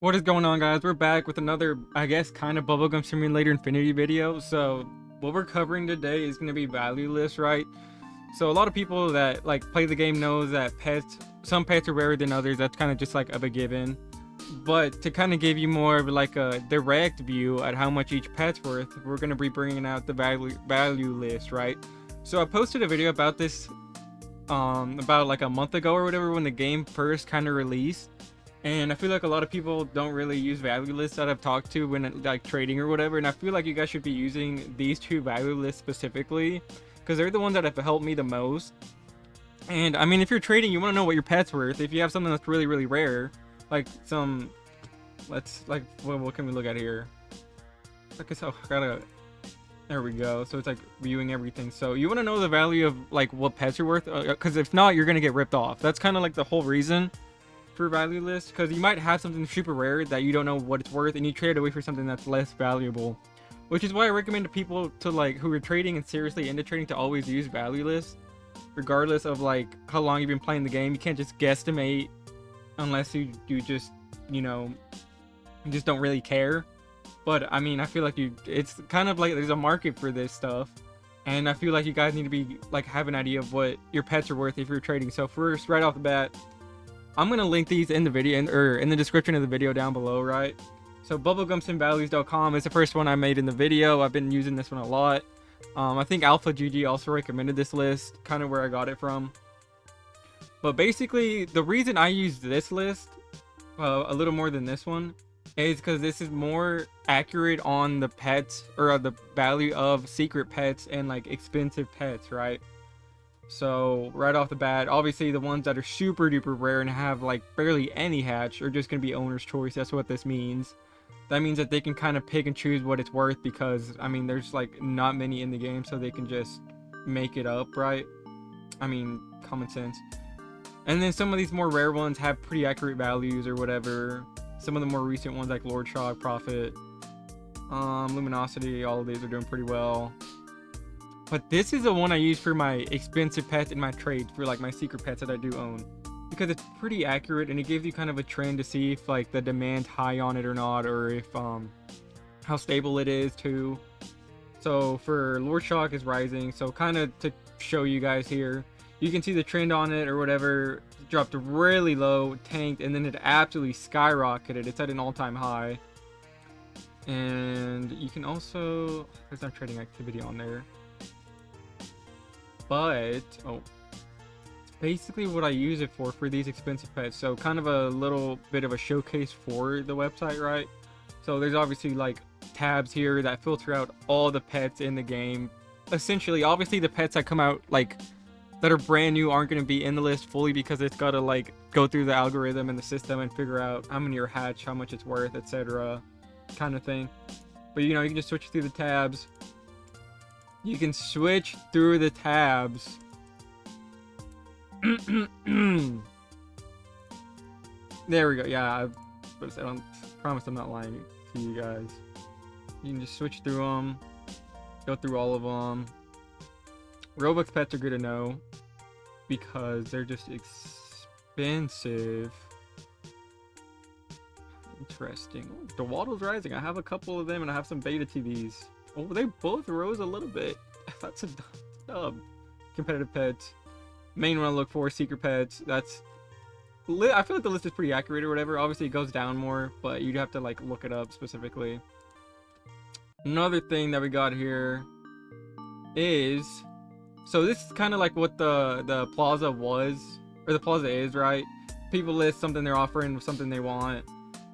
What is going on, guys? We're back with another, I guess, kind of Bubblegum Simulator Infinity video. So what we're covering today is going to be valueless, right? So a lot of people that like play the game knows that some pets are rarer than others. That's kind of just like a given. But to kind of give you more of like a direct view at how much each pet's worth, we're going to be bringing out the value list, right? So I posted a video about this about like a month ago or whatever, when the game first kind of released. And I feel like a lot of people don't really use value lists that I've talked to when like trading or whatever. And I feel like you guys should be using these two value lists specifically because they're the ones that have helped me the most. And I mean, if you're trading, you want to know what your pet's worth. If you have something that's really, really rare, like some, what can we look at here? Like, so I gotta, there we go. So it's like viewing everything. So you want to know the value of like what pets are worth, because if not, you're gonna get ripped off. That's kind of like the whole reason for value list, because you might have something super rare that you don't know what it's worth and you trade away for something that's less valuable, which is why I recommend to people to like who are trading and seriously into trading to always use value lists regardless of like how long you've been playing the game. You can't just guesstimate unless you just, you know, you just don't really care. But I mean, I feel like it's kind of like there's a market for this stuff, and I feel like you guys need to be like have an idea of what your pets are worth if you're trading. So first, right off the bat, I'm gonna link these in the video or in the description of the video down below, right? So bubblegumsimvalues.com is the first one I made in the video. I've been using this one a lot. I think Alpha GG also recommended this list, kind of where I got it from. But basically, the reason I use this list a little more than this one is because this is more accurate on the pets, or the value of secret pets and like expensive pets, right? So right off the bat, obviously the ones that are super duper rare and have like barely any hatch are just going to be owner's choice. That's what this means. That means that they can kind of pick and choose what it's worth, because I mean there's like not many in the game, so they can just make it up, right? I mean, common sense. And then some of these more rare ones have pretty accurate values or whatever. Some of the more recent ones like Lord Shock, Prophet, Luminosity, all of these are doing pretty well. But this is the one I use for my expensive pets and my trades, for like my secret pets that I do own, because it's pretty accurate and it gives you kind of a trend to see if like the demand's high on it or not, or if how stable it is too. So for Lord Shock is rising, so kind of to show you guys here, you can see the trend on it or whatever. It dropped really low, tanked, and then it absolutely skyrocketed. It's at an all-time high. And you can also, there's no trading activity on there. But basically what I use it for these expensive pets. So kind of a little bit of a showcase for the website, right? So there's obviously like tabs here that filter out all the pets in the game. Essentially, obviously the pets that come out like that are brand new aren't going to be in the list fully, because it's got to like go through the algorithm and the system and figure out how many are hatched, how much it's worth, etc. kind of thing. But you know, you can just switch through the tabs. You can switch through the tabs. There we go. Yeah, I don't promise I'm not lying to you guys. You can just switch through them, go through all of them. Robux pets are good to know because they're just expensive. Interesting. Oh, the Waddle's rising. I have a couple of them and I have some beta TVs. Oh, they both rose a little bit. That's a dub. Competitive pets. Main one I look for, secret pets. That's, I feel like the list is pretty accurate or whatever. Obviously it goes down more, but you'd have to like look it up specifically. Another thing that we got here is, so this is kind of like what the plaza was, or the plaza is, right? People list something they're offering, something they want.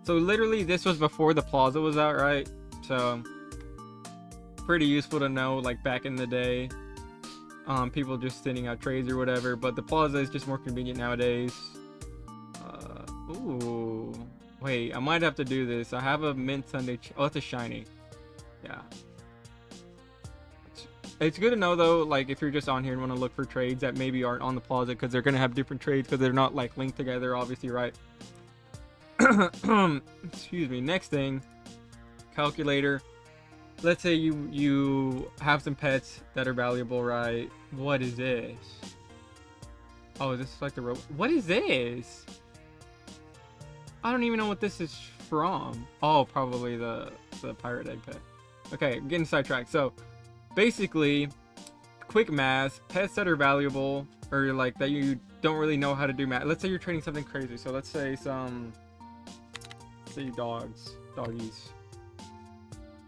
So literally this was before the plaza was out, right? So pretty useful to know, like back in the day, people just sending out trades or whatever. But the plaza is just more convenient nowadays. Ooh, wait, I might have to do this. I have a mint Sunday. Oh, it's a shiny. Yeah. It's good to know though, like if you're just on here and want to look for trades that maybe aren't on the plaza, because they're gonna have different trades because they're not like linked together, obviously, right? Excuse me. Next thing, calculator. Let's say you have some pets that are valuable, right? What is this? Oh, this is like the rope. What is this? I don't even know what this is from? Oh, probably the pirate egg pet. Okay, I'm getting sidetracked. So basically, quick math, pets that are valuable or like that you don't really know how to do math. Let's say you're trading something crazy. So let's say doggies.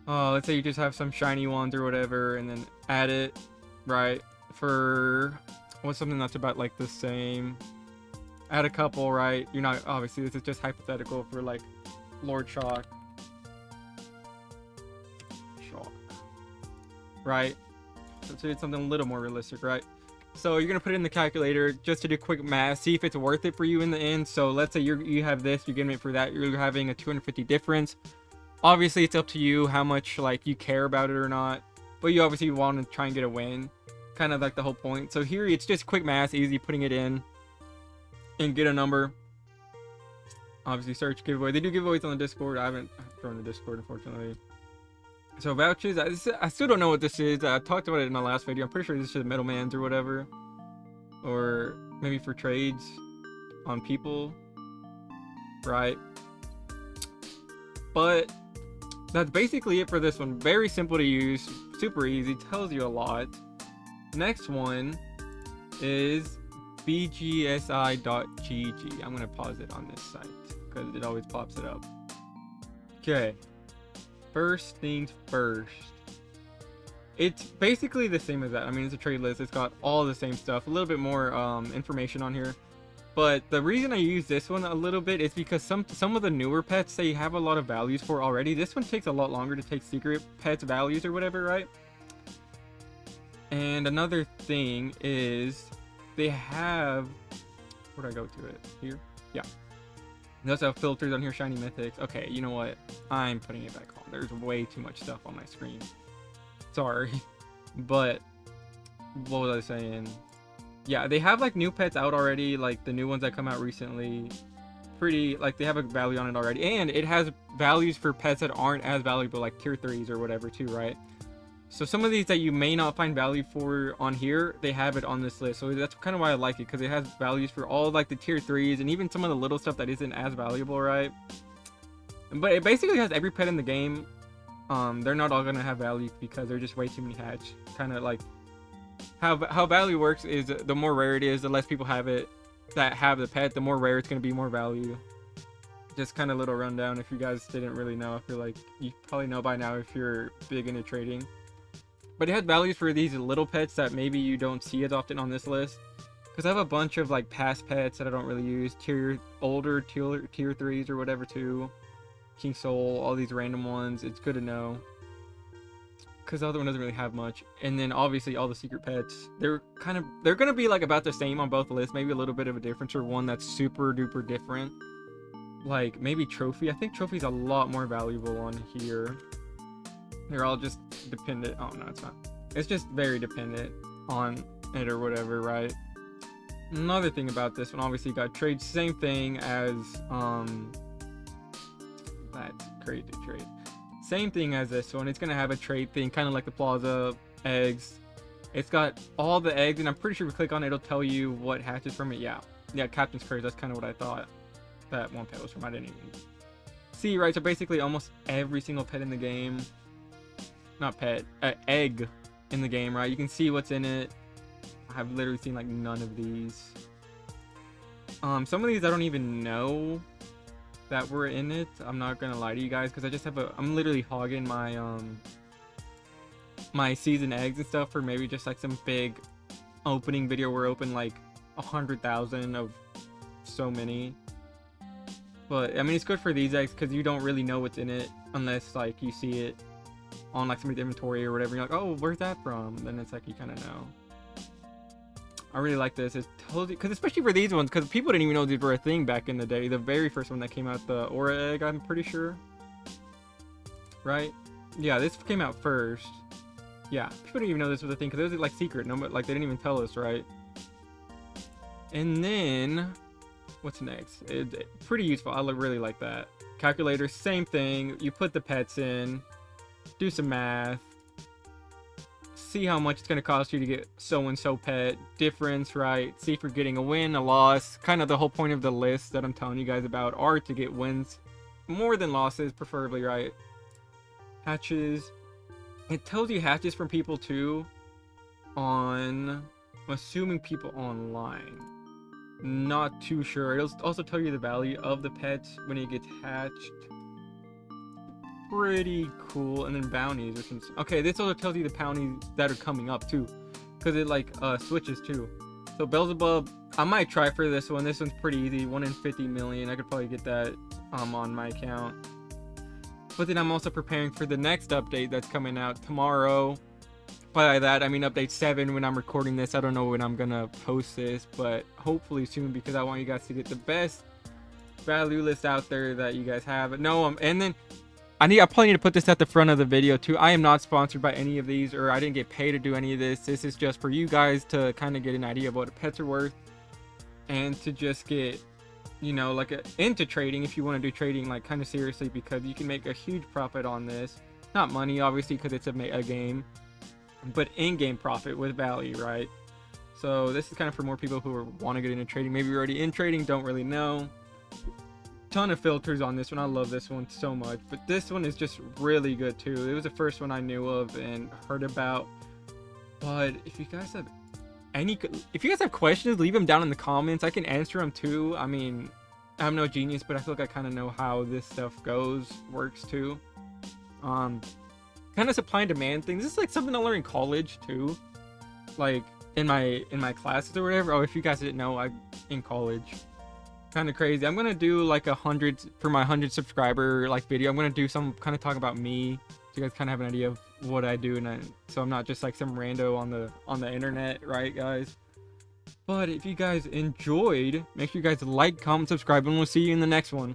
Oh, let's say you just have some shiny ones or whatever, and then add it, right? For what's something that's about like the same? Add a couple, right? You're not, obviously this is just hypothetical for like Lord Shock, right? Let's do something a little more realistic, right? So you're gonna put it in the calculator just to do quick math, see if it's worth it for you in the end. So let's say you have this, you're getting it for that, you're having a 250 difference. Obviously it's up to you how much like you care about it or not, but you obviously want to try and get a win, kind of like the whole point. So here it's just quick math, easy, putting it in and get a number. Obviously search giveaway. They do giveaways on the Discord. I haven't joined the Discord, unfortunately. So vouchers, I still don't know what this is. I talked about it in the last video. I'm pretty sure this is middleman's or whatever, or maybe for trades on people, right? But that's basically it for this one. Very simple to use, super easy, tells you a lot. Next one is bgsi.gg. I'm gonna pause it on this site because it always pops it up. Okay, first things first, it's basically the same as that. I mean, it's a trade list, it's got all the same stuff, a little bit more information on here. But the reason I use this one a little bit is because some of the newer pets they have a lot of values for already. This one takes a lot longer to take secret pets values or whatever, right? And another thing is they have, where'd I go to it? Here? Yeah. They also have filters on here, shiny mythics. Okay, you know what? I'm putting it back on. There's way too much stuff on my screen. Sorry. But what was I saying? Yeah, they have like new pets out already, like the new ones that come out recently. Pretty, like they have a value on it already. And it has values for pets that aren't as valuable, like tier 3s or whatever too, right? So some of these that you may not find value for on here, they have it on this list. So that's kind of why I like it, because it has values for all like the tier 3s and even some of the little stuff that isn't as valuable, right? But it basically has every pet in the game. They're not all gonna have value because they're just way too many hatch. Kind of like how value works is the more rare it is, the less people have it that have the pet, the more rare it's gonna be, more value. Just kind of little rundown if you guys didn't really know. I feel like you probably know by now if you're big into trading. But it has values for these little pets that maybe you don't see as often on this list. Because I have a bunch of like past pets that I don't really use. Older tier 3s or whatever too. King Soul, all these random ones. It's good to know. Because the other one doesn't really have much. And then obviously all the secret pets. They're going to be like about the same on both lists. Maybe a little bit of a difference, or one that's super duper different. Like maybe Trophy. I think Trophy's a lot more valuable on here. They're all just dependent. Oh no, it's not. It's just very dependent on it or whatever, right? Another thing about this one, obviously you got trade, same thing as that's crazy trade. Same thing as this one. It's gonna have a trade thing, kind of like the Plaza eggs. It's got all the eggs, and I'm pretty sure if you click on it, it'll tell you what hatches from it. Yeah, Captain's Curse. That's kind of what I thought that one pet was from. I didn't even see, right? So basically, almost every single pet in the game. Not pet, egg in the game, right? You can see what's in it. I've literally seen like none of these. Some of these I don't even know that were in it. I'm not gonna lie to you guys, because I just have I'm literally hogging my my season eggs and stuff for maybe just like some big opening video where open like 100,000 of so many. But I mean, it's good for these eggs because you don't really know what's in it unless like you see it on like somebody's inventory or whatever. You're like, oh, where's that from? Then it's like you kind of know. I really like this. It's totally, because especially for these ones, because people didn't even know these were a thing back in the day. The very first one that came out, the Aura egg, I'm pretty sure, right? Yeah, this came out first. Yeah, people didn't even know this was a thing because it was like secret. No, but like they didn't even tell us, right? And then what's next? Pretty useful. I really like that. Calculator, same thing. You put the pets in. Do some math, see how much it's going to cost you to get so-and-so pet, difference, right? See if you're getting a win, a loss. Kind of the whole point of the list that I'm telling you guys about are to get wins more than losses, preferably, right? Hatches. It tells you hatches from people too. I'm assuming people online. Not too sure. It'll also tell you the value of the pets when it gets hatched. Pretty cool. And then bounties. Okay, this also tells you the bounties that are coming up too, because it like switches too. So Beelzebub, I might try for this one. This one's pretty easy. 1 in 50 million. I could probably get that on my account. But then I'm also preparing for the next update that's coming out tomorrow. By that, I mean update 7 when I'm recording this. I don't know when I'm gonna post this, but hopefully soon, because I want you guys to get the best value list out there that you guys have. No, and then I probably need to put this at the front of the video too. I am not sponsored by any of these, or I didn't get paid to do any of this. This is just for you guys to kind of get an idea of what pets are worth, and to just get, you know, like into trading if you want to do trading like kind of seriously, because you can make a huge profit on this. Not money, obviously, because it's a game, but in-game profit with value, right? So this is kind of for more people who want to get into trading. Maybe you're already in trading, don't really know. Ton of filters on this one. I love this one so much, but this one is just really good too. It was the first one I knew of and heard about. But if you guys have questions, leave them down in the comments. I can answer them too. I mean, I'm no genius, but I feel like I kind of know how this stuff works too. Kind of supply and demand things. This is like something I learned in college too, like in my classes or whatever. Oh, if you guys didn't know, I'm in college. Kind of crazy. I'm gonna do like 100 for my 100 subscriber like video. I'm gonna do some kind of talk about me, so you guys kind of have an idea of what I do, and so I'm not just like some rando on the internet, right, guys? But if you guys enjoyed, make sure you guys like, comment, subscribe, and we'll see you in the next one.